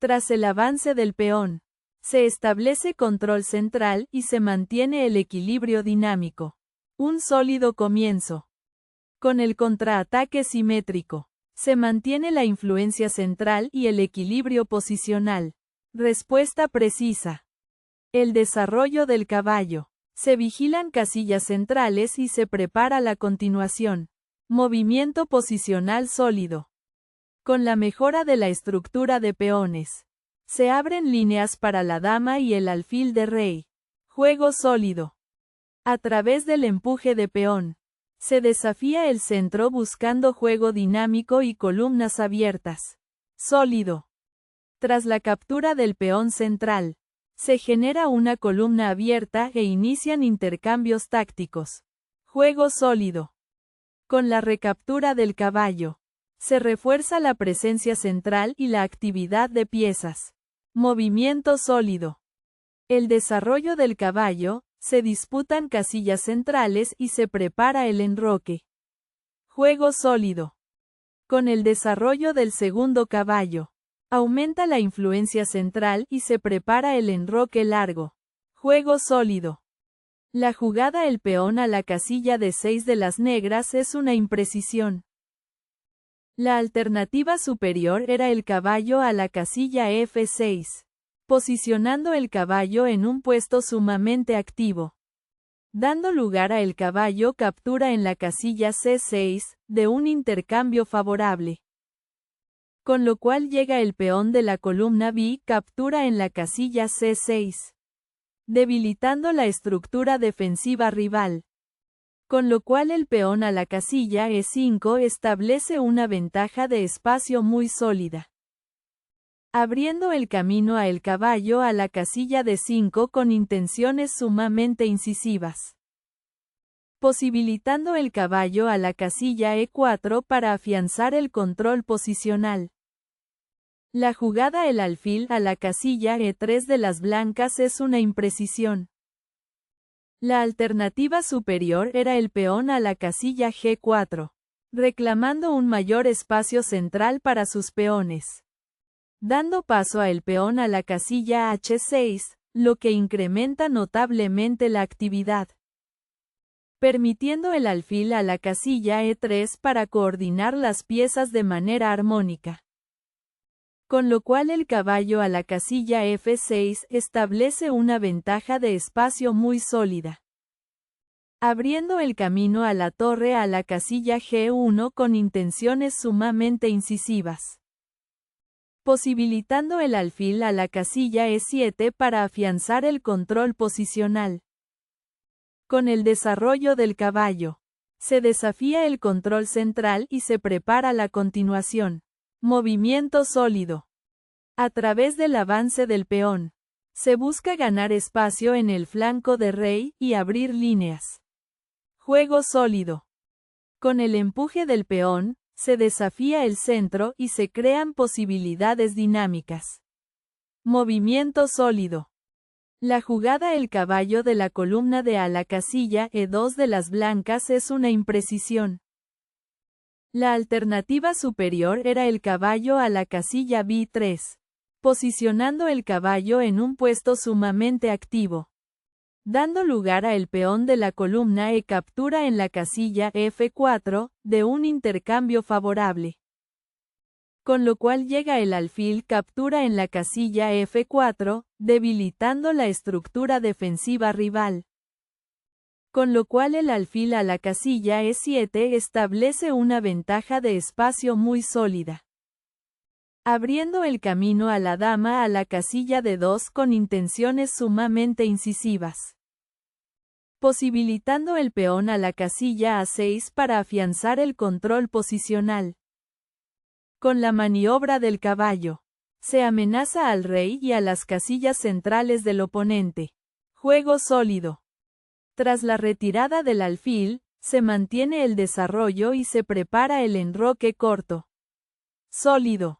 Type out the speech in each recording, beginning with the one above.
Tras el avance del peón, se establece control central y se mantiene el equilibrio dinámico. Un sólido comienzo. Con el contraataque simétrico, se mantiene la influencia central y el equilibrio posicional. Respuesta precisa. El desarrollo del caballo. Se vigilan casillas centrales y se prepara la continuación. Movimiento posicional sólido. Con la mejora de la estructura de peones, se abren líneas para la dama y el alfil de rey. Juego sólido. A través del empuje de peón, se desafía el centro buscando juego dinámico y columnas abiertas. Sólido. Tras la captura del peón central, se genera una columna abierta e inician intercambios tácticos. Juego sólido. Con la recaptura del caballo, se refuerza la presencia central y la actividad de piezas. Movimiento sólido. El desarrollo del caballo, se disputan casillas centrales y se prepara el enroque. Juego sólido. Con el desarrollo del segundo caballo, aumenta la influencia central y se prepara el enroque largo. Juego sólido. La jugada el peón a la casilla de 6 de las negras es una imprecisión. La alternativa superior era el caballo a la casilla F6, posicionando el caballo en un puesto sumamente activo, dando lugar a el caballo captura en la casilla C6, de un intercambio favorable. Con lo cual llega el peón de la columna B captura en la casilla C6, debilitando la estructura defensiva rival. Con lo cual el peón a la casilla E5 establece una ventaja de espacio muy sólida, abriendo el camino a el caballo a la casilla D5 con intenciones sumamente incisivas, posibilitando el caballo a la casilla E4 para afianzar el control posicional. La jugada el alfil a la casilla E3 de las blancas es una imprecisión. La alternativa superior era el peón a la casilla G4, reclamando un mayor espacio central para sus peones, dando paso a el peón a la casilla H6, lo que incrementa notablemente la actividad, permitiendo el alfil a la casilla E3 para coordinar las piezas de manera armónica. Con lo cual el caballo a la casilla F6 establece una ventaja de espacio muy sólida, abriendo el camino a la torre a la casilla G1 con intenciones sumamente incisivas, posibilitando el alfil a la casilla E7 para afianzar el control posicional. Con el desarrollo del caballo, se desafía el control central y se prepara la continuación. Movimiento sólido. A través del avance del peón, se busca ganar espacio en el flanco de rey y abrir líneas. Juego sólido. Con el empuje del peón, se desafía el centro y se crean posibilidades dinámicas. Movimiento sólido. La jugada el caballo de la columna de a la casilla E2 de las blancas es una imprecisión. La alternativa superior era el caballo a la casilla B3, posicionando el caballo en un puesto sumamente activo, dando lugar a el peón de la columna E captura en la casilla F4, de un intercambio favorable. Con lo cual llega el alfil captura en la casilla F4, debilitando la estructura defensiva rival. Con lo cual el alfil a la casilla E7 establece una ventaja de espacio muy sólida, abriendo el camino a la dama a la casilla D2 con intenciones sumamente incisivas, posibilitando el peón a la casilla A6 para afianzar el control posicional. Con la maniobra del caballo, se amenaza al rey y a las casillas centrales del oponente. Juego sólido. Tras la retirada del alfil, se mantiene el desarrollo y se prepara el enroque corto. Sólido.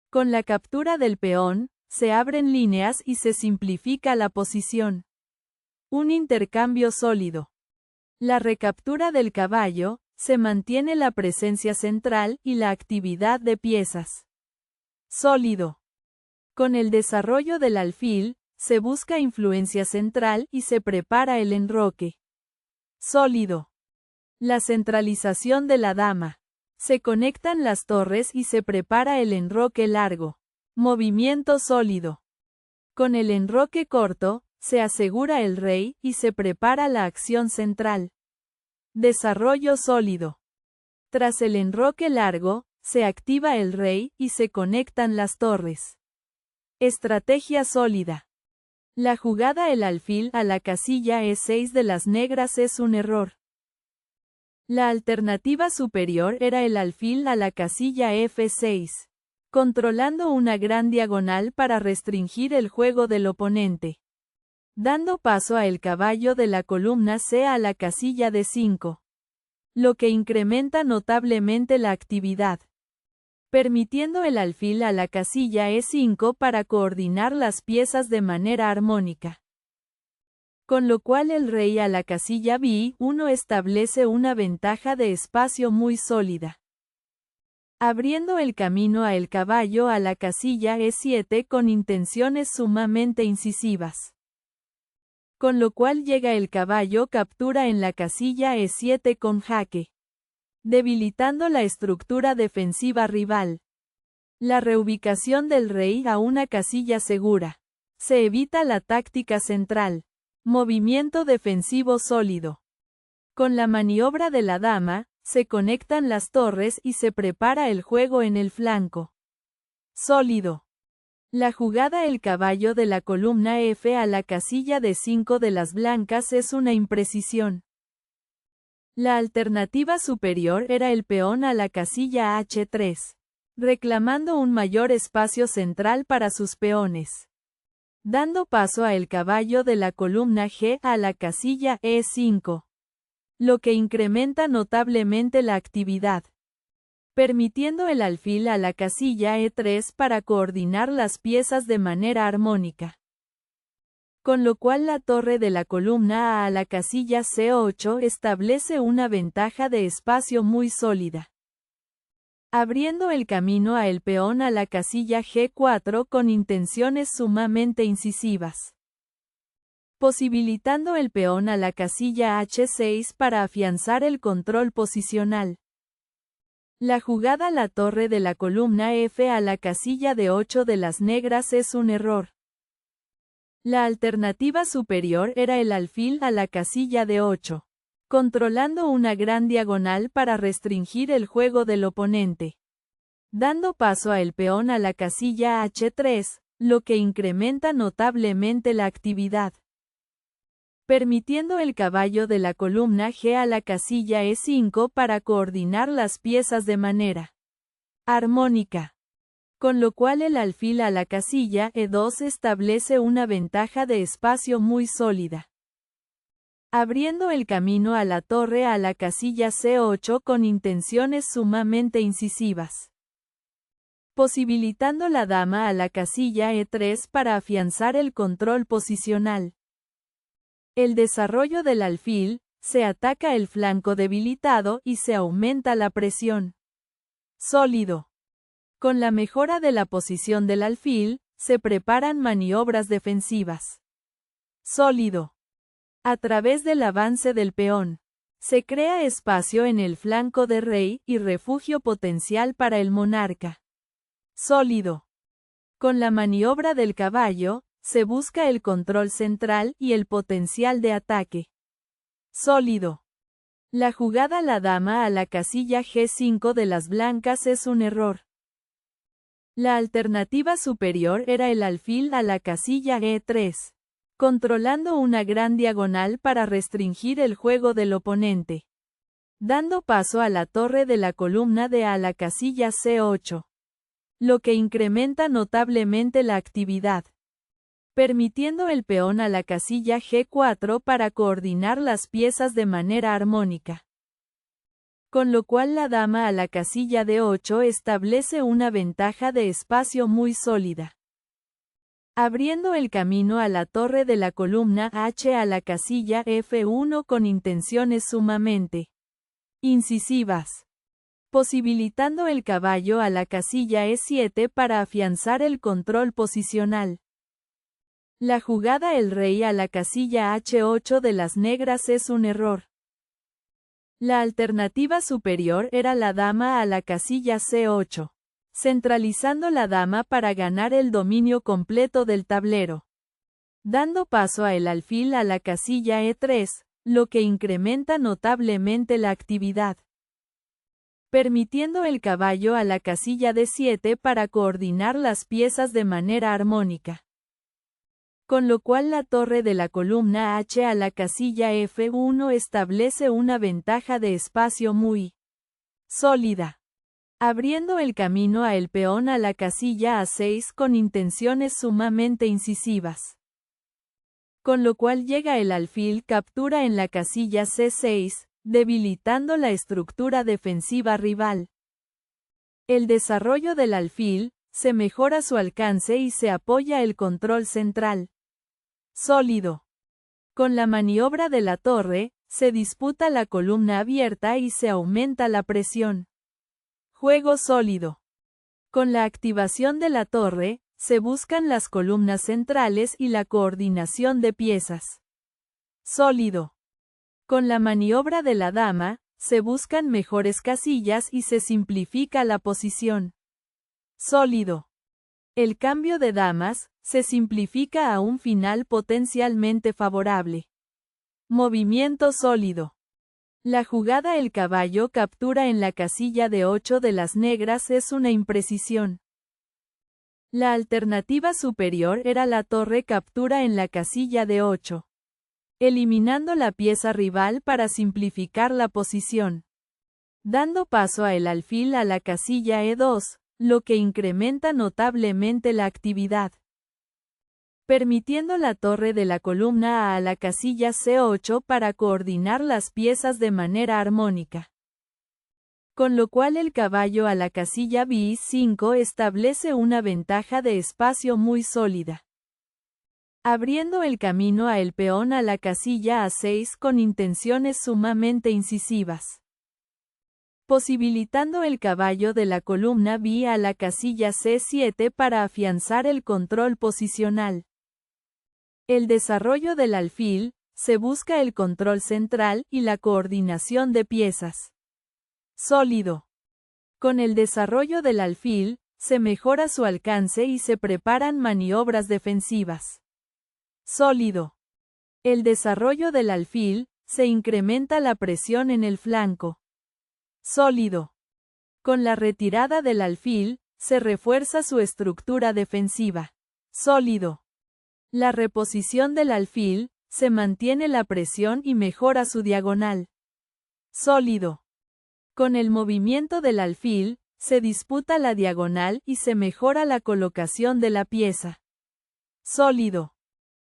Con la captura del peón, se abren líneas y se simplifica la posición. Un intercambio sólido. La recaptura del caballo, se mantiene la presencia central y la actividad de piezas. Sólido. Con el desarrollo del alfil, se busca influencia central y se prepara el enroque. Sólido. La centralización de la dama. Se conectan las torres y se prepara el enroque largo. Movimiento sólido. Con el enroque corto, se asegura el rey y se prepara la acción central. Desarrollo sólido. Tras el enroque largo, se activa el rey y se conectan las torres. Estrategia sólida. La jugada el alfil a la casilla E6 de las negras es un error. La alternativa superior era el alfil a la casilla F6, controlando una gran diagonal para restringir el juego del oponente. Dando paso a el caballo de la columna C a la casilla D5, lo que incrementa notablemente la actividad, permitiendo el alfil a la casilla E5 para coordinar las piezas de manera armónica. Con lo cual el rey a la casilla B1 establece una ventaja de espacio muy sólida, abriendo el camino a el caballo a la casilla E7 con intenciones sumamente incisivas. Con lo cual llega el caballo captura en la casilla E7 con jaque, debilitando la estructura defensiva rival. La reubicación del rey a una casilla segura. Se evita la táctica central. Movimiento defensivo sólido. Con la maniobra de la dama, se conectan las torres y se prepara el juego en el flanco. Sólido. La jugada el caballo de la columna F a la casilla D5 de las blancas es una imprecisión. La alternativa superior era el peón a la casilla H3, reclamando un mayor espacio central para sus peones. Dando paso a el caballo de la columna G a la casilla E5, lo que incrementa notablemente la actividad, permitiendo el alfil a la casilla E3 para coordinar las piezas de manera armónica. Con lo cual la torre de la columna A la casilla C8 establece una ventaja de espacio muy sólida, abriendo el camino a el peón a la casilla G4 con intenciones sumamente incisivas, posibilitando el peón a la casilla H6 para afianzar el control posicional. La jugada la torre de la columna F a la casilla D8 de las negras es un error. La alternativa superior era el alfil a la casilla D8, controlando una gran diagonal para restringir el juego del oponente. Dando paso a el peón a la casilla H3, lo que incrementa notablemente la actividad, permitiendo el caballo de la columna G a la casilla E5 para coordinar las piezas de manera armónica. Con lo cual el alfil a la casilla E2 establece una ventaja de espacio muy sólida, abriendo el camino a la torre a la casilla C8 con intenciones sumamente incisivas, posibilitando la dama a la casilla E3 para afianzar el control posicional. El desarrollo del alfil, se ataca el flanco debilitado y se aumenta la presión. Sólido. Con la mejora de la posición del alfil, se preparan maniobras defensivas. Sólido. A través del avance del peón, se crea espacio en el flanco de rey y refugio potencial para el monarca. Sólido. Con la maniobra del caballo, se busca el control central y el potencial de ataque. Sólido. La jugada la dama a la casilla G5 de las blancas es un error. La alternativa superior era el alfil a la casilla E3, controlando una gran diagonal para restringir el juego del oponente. Dando paso a la torre de la columna D a la casilla C8, lo que incrementa notablemente la actividad, permitiendo el peón a la casilla G4 para coordinar las piezas de manera armónica. Con lo cual la dama a la casilla D8 establece una ventaja de espacio muy sólida, abriendo el camino a la torre de la columna H a la casilla F1 con intenciones sumamente incisivas. posibilitando el caballo a la casilla E7 para afianzar el control posicional. La jugada el rey a la casilla H8 de las negras es un error. La alternativa superior era la dama a la casilla C8, centralizando la dama para ganar el dominio completo del tablero. Dando paso a el alfil a la casilla E3, lo que incrementa notablemente la actividad. Permitiendo el caballo a la casilla D7 para coordinar las piezas de manera armónica. Con lo cual la torre de la columna H a la casilla F1 establece una ventaja de espacio muy sólida, abriendo el camino a el peón a la casilla A6 con intenciones sumamente incisivas. Con lo cual llega el alfil captura en la casilla C6, debilitando la estructura defensiva rival. El desarrollo del alfil, se mejora su alcance y se apoya el control central. Sólido. Con la maniobra de la torre, se disputa la columna abierta y se aumenta la presión. Juego sólido. Con la activación de la torre, se buscan las columnas centrales y la coordinación de piezas. Sólido. Con la maniobra de la dama, se buscan mejores casillas y se simplifica la posición. Sólido. El cambio de damas, se simplifica a un final potencialmente favorable. Movimiento sólido. La jugada el caballo captura en la casilla de 8 de las negras es una imprecisión. La alternativa superior era la torre captura en la casilla de 8. Eliminando la pieza rival para simplificar la posición. Dando paso a el alfil a la casilla E2, lo que incrementa notablemente la actividad. Permitiendo la torre de la columna A la casilla C8 para coordinar las piezas de manera armónica. Con lo cual el caballo a la casilla B5 establece una ventaja de espacio muy sólida. Abriendo el camino a el peón a la casilla A6 con intenciones sumamente incisivas. Posibilitando el caballo de la columna B a la casilla C7 para afianzar el control posicional. El desarrollo del alfil, se busca el control central y la coordinación de piezas. Sólido. Con el desarrollo del alfil, se mejora su alcance y se preparan maniobras defensivas. Sólido. El desarrollo del alfil, se incrementa la presión en el flanco. Sólido. Con la retirada del alfil, se refuerza su estructura defensiva. Sólido. La reposición del alfil, se mantiene la presión y mejora su diagonal. Sólido. Con el movimiento del alfil, se disputa la diagonal y se mejora la colocación de la pieza. Sólido.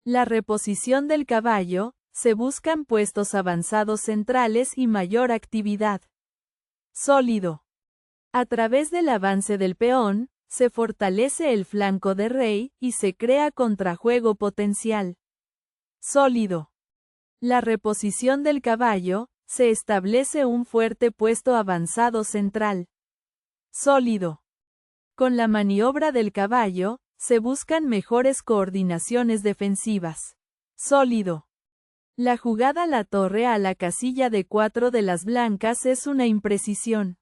La reposición del caballo, se buscan puestos avanzados centrales y mayor actividad. Sólido. A través del avance del peón, se fortalece el flanco de rey y se crea contrajuego potencial. Sólido. La reposición del caballo, se establece un fuerte puesto avanzado central. Sólido. Con la maniobra del caballo, se buscan mejores coordinaciones defensivas. Sólido. La jugada la torre a la casilla de 4 de las blancas es una imprecisión.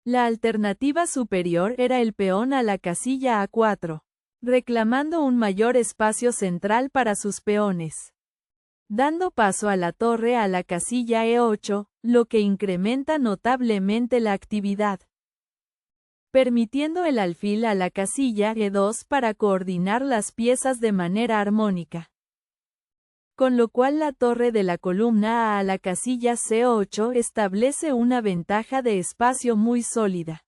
La alternativa superior era el peón a la casilla A4, reclamando un mayor espacio central para sus peones. Dando paso a la torre a la casilla E8, lo que incrementa notablemente la actividad. Permitiendo el alfil a la casilla E2 para coordinar las piezas de manera armónica. Con lo cual la torre de la columna A la casilla C8 establece una ventaja de espacio muy sólida.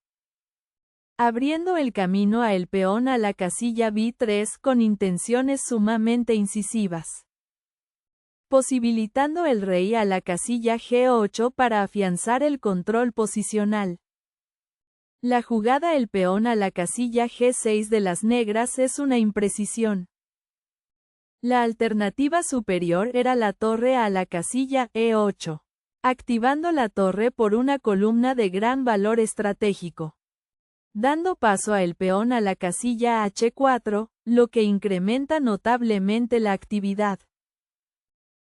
Abriendo el camino a el peón a la casilla B3 con intenciones sumamente incisivas. Posibilitando el rey a la casilla G8 para afianzar el control posicional. La jugada el peón a la casilla G6 de las negras es una imprecisión. La alternativa superior era la torre a la casilla E8, activando la torre por una columna de gran valor estratégico. Dando paso a el peón a la casilla H4, lo que incrementa notablemente la actividad.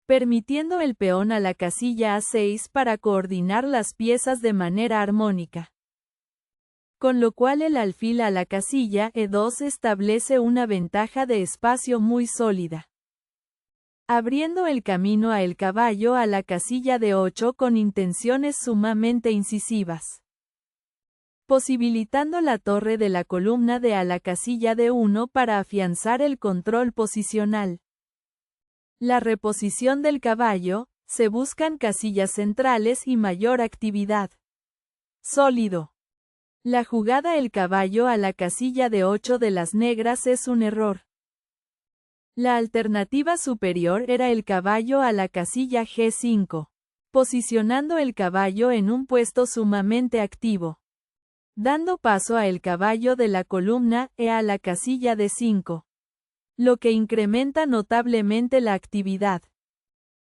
Permitiendo el peón a la casilla A6 para coordinar las piezas de manera armónica. Con lo cual el alfil a la casilla E2 establece una ventaja de espacio muy sólida. Abriendo el camino a el caballo a la casilla D8 con intenciones sumamente incisivas. Posibilitando la torre de la columna D a la casilla D1 para afianzar el control posicional. La reposición del caballo, se buscan casillas centrales y mayor actividad. Sólido. La jugada el caballo a la casilla D8 de las negras es un error. La alternativa superior era el caballo a la casilla G5, posicionando el caballo en un puesto sumamente activo. Dando paso a el caballo de la columna E a la casilla D5. Lo que incrementa notablemente la actividad.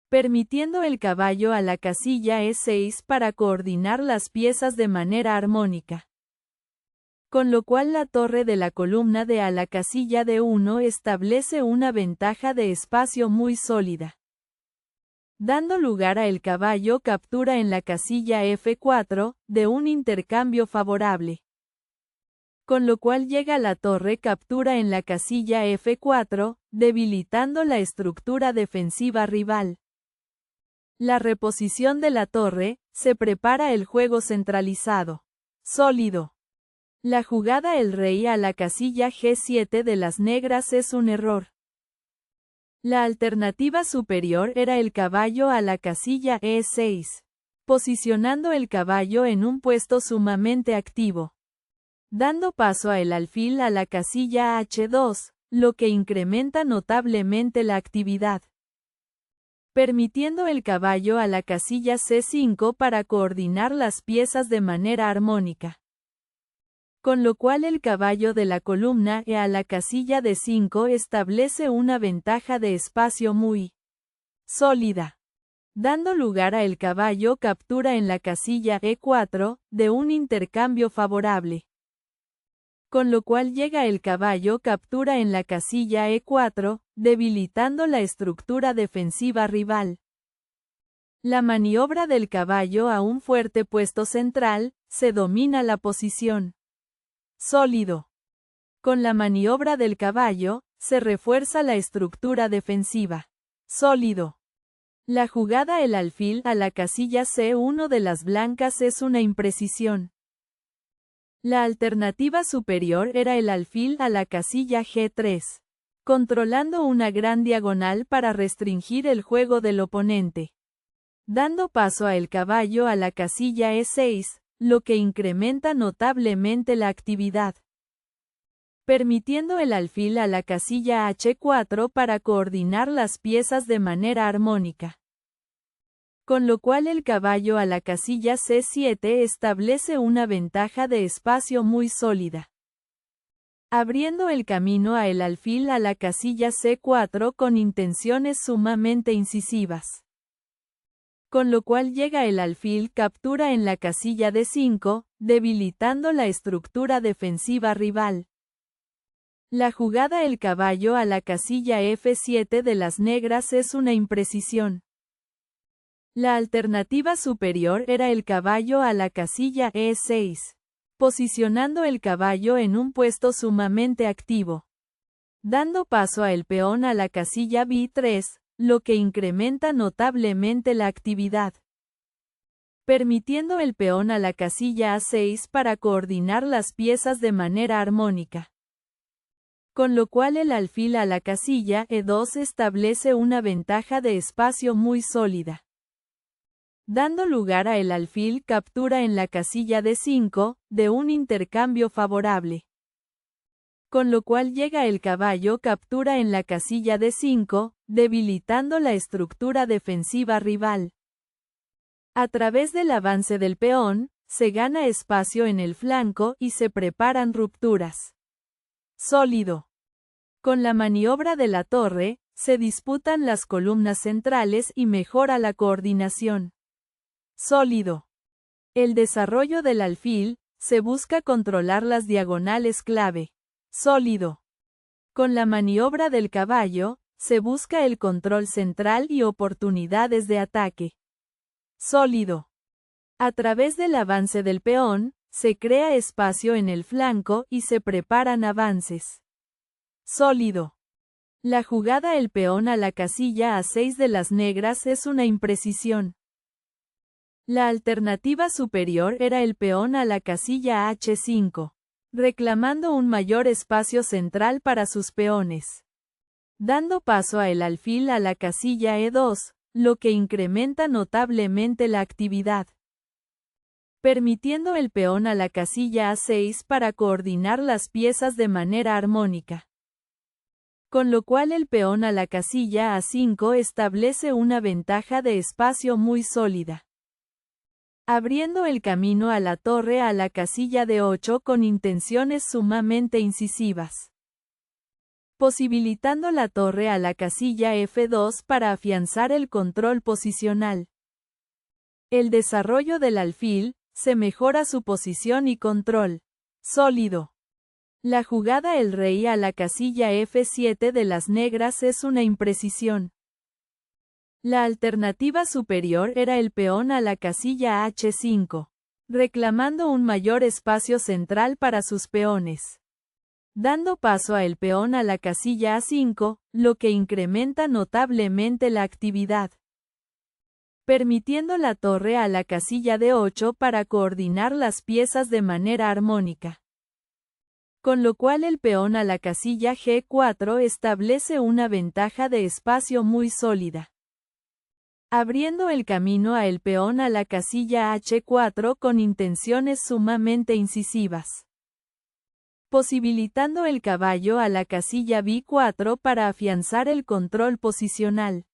Permitiendo el caballo a la casilla E6 para coordinar las piezas de manera armónica. Con lo cual la torre de la columna D a la casilla D1 establece una ventaja de espacio muy sólida. Dando lugar a el caballo captura en la casilla F4, de un intercambio favorable. Con lo cual llega la torre captura en la casilla F4, debilitando la estructura defensiva rival. La reposición de la torre, se prepara el juego centralizado. Sólido. La jugada el rey a la casilla G7 de las negras es un error. La alternativa superior era el caballo a la casilla E6, posicionando el caballo en un puesto sumamente activo. Dando paso a el alfil a la casilla H2, lo que incrementa notablemente la actividad. Permitiendo el caballo a la casilla C5 para coordinar las piezas de manera armónica. Con lo cual el caballo de la columna E a la casilla D5 establece una ventaja de espacio muy sólida. Dando lugar a el caballo captura en la casilla E4, de un intercambio favorable. Con lo cual llega el caballo captura en la casilla E4, debilitando la estructura defensiva rival. La maniobra del caballo a un fuerte puesto central, se domina la posición. Sólido. Con la maniobra del caballo, se refuerza la estructura defensiva. Sólido. La jugada el alfil a la casilla C1 de las blancas es una imprecisión. La alternativa superior era el alfil a la casilla G3, controlando una gran diagonal para restringir el juego del oponente. Dando paso a el caballo a la casilla E6, lo que incrementa notablemente la actividad. Permitiendo el alfil a la casilla H4 para coordinar las piezas de manera armónica. Con lo cual el caballo a la casilla C7 establece una ventaja de espacio muy sólida. Abriendo el camino a el alfil a la casilla C4 con intenciones sumamente incisivas. Con lo cual llega el alfil captura en la casilla D5, debilitando la estructura defensiva rival. La jugada el caballo a la casilla F7 de las negras es una imprecisión. La alternativa superior era el caballo a la casilla E6, posicionando el caballo en un puesto sumamente activo. Dando paso a el peón a la casilla B3, lo que incrementa notablemente la actividad. Permitiendo el peón a la casilla A6 para coordinar las piezas de manera armónica. Con lo cual el alfil a la casilla E2 establece una ventaja de espacio muy sólida. Dando lugar a el alfil captura en la casilla D5, de un intercambio favorable. Con lo cual llega el caballo captura en la casilla D5, debilitando la estructura defensiva rival. A través del avance del peón, se gana espacio en el flanco y se preparan rupturas. Sólido. Con la maniobra de la torre, se disputan las columnas centrales y mejora la coordinación. Sólido. El desarrollo del alfil, se busca controlar las diagonales clave. Sólido. Con la maniobra del caballo, se busca el control central y oportunidades de ataque. Sólido. A través del avance del peón, se crea espacio en el flanco y se preparan avances. Sólido. La jugada el peón a la casilla A6 de las negras es una imprecisión. La alternativa superior era el peón a la casilla H5, reclamando un mayor espacio central para sus peones. Dando paso a el alfil a la casilla E2, lo que incrementa notablemente la actividad. Permitiendo el peón a la casilla A6 para coordinar las piezas de manera armónica. Con lo cual el peón a la casilla A5 establece una ventaja de espacio muy sólida. Abriendo el camino a la torre a la casilla D8 con intenciones sumamente incisivas. Posibilitando la torre a la casilla F2 para afianzar el control posicional. El desarrollo del alfil, se mejora su posición y control. Sólido. La jugada el rey a la casilla F7 de las negras es una imprecisión. La alternativa superior era el peón a la casilla H5, reclamando un mayor espacio central para sus peones. Dando paso a el peón a la casilla A5, lo que incrementa notablemente la actividad. Permitiendo la torre a la casilla D8 para coordinar las piezas de manera armónica. Con lo cual el peón a la casilla G4 establece una ventaja de espacio muy sólida. Abriendo el camino a el peón a la casilla H4 con intenciones sumamente incisivas. Posibilitando el caballo a la casilla B4 para afianzar el control posicional.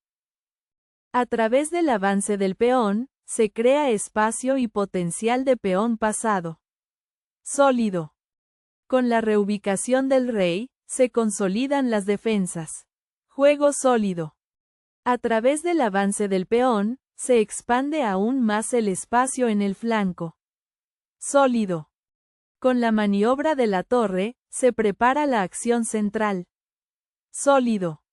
A través del avance del peón, se crea espacio y potencial de peón pasado. Sólido. Con la reubicación del rey, se consolidan las defensas. Juego sólido. A través del avance del peón, se expande aún más el espacio en el flanco. Sólido. Con la maniobra de la torre, se prepara la acción central. Sólido.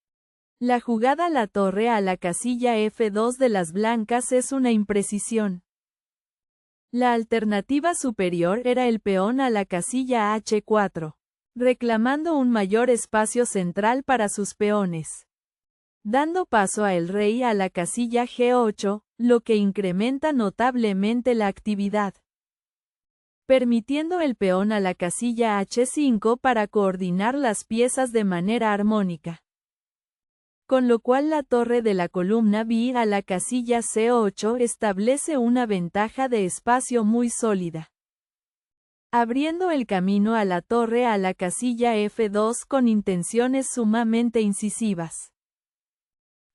La jugada la torre a la casilla F2 de las blancas es una imprecisión. La alternativa superior era el peón a la casilla H4, reclamando un mayor espacio central para sus peones. Dando paso a el rey a la casilla G8, lo que incrementa notablemente la actividad. Permitiendo el peón a la casilla H5 para coordinar las piezas de manera armónica. Con lo cual la torre de la columna B a la casilla C8 establece una ventaja de espacio muy sólida. Abriendo el camino a la torre a la casilla F2 con intenciones sumamente incisivas.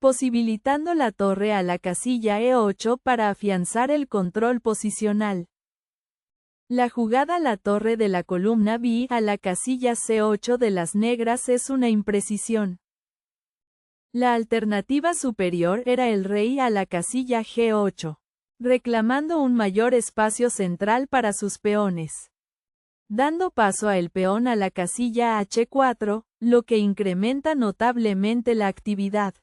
Posibilitando la torre a la casilla E8 para afianzar el control posicional. La jugada la torre de la columna B a la casilla C8 de las negras es una imprecisión. La alternativa superior era el rey a la casilla G8, reclamando un mayor espacio central para sus peones. Dando paso a el peón a la casilla H4, lo que incrementa notablemente la actividad.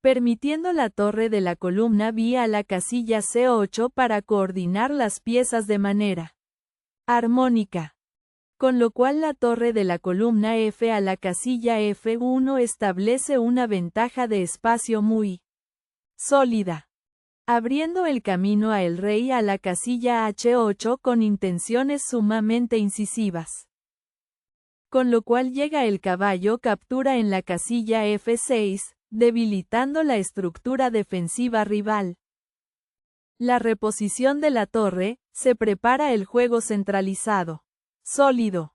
Permitiendo la torre de la columna B a la casilla C8 para coordinar las piezas de manera armónica. Con lo cual la torre de la columna F a la casilla F1 establece una ventaja de espacio muy sólida. Abriendo el camino a el rey a la casilla H8 con intenciones sumamente incisivas. Con lo cual llega el caballo captura en la casilla F6, debilitando la estructura defensiva rival. La reposición de la torre, se prepara el juego centralizado. Sólido.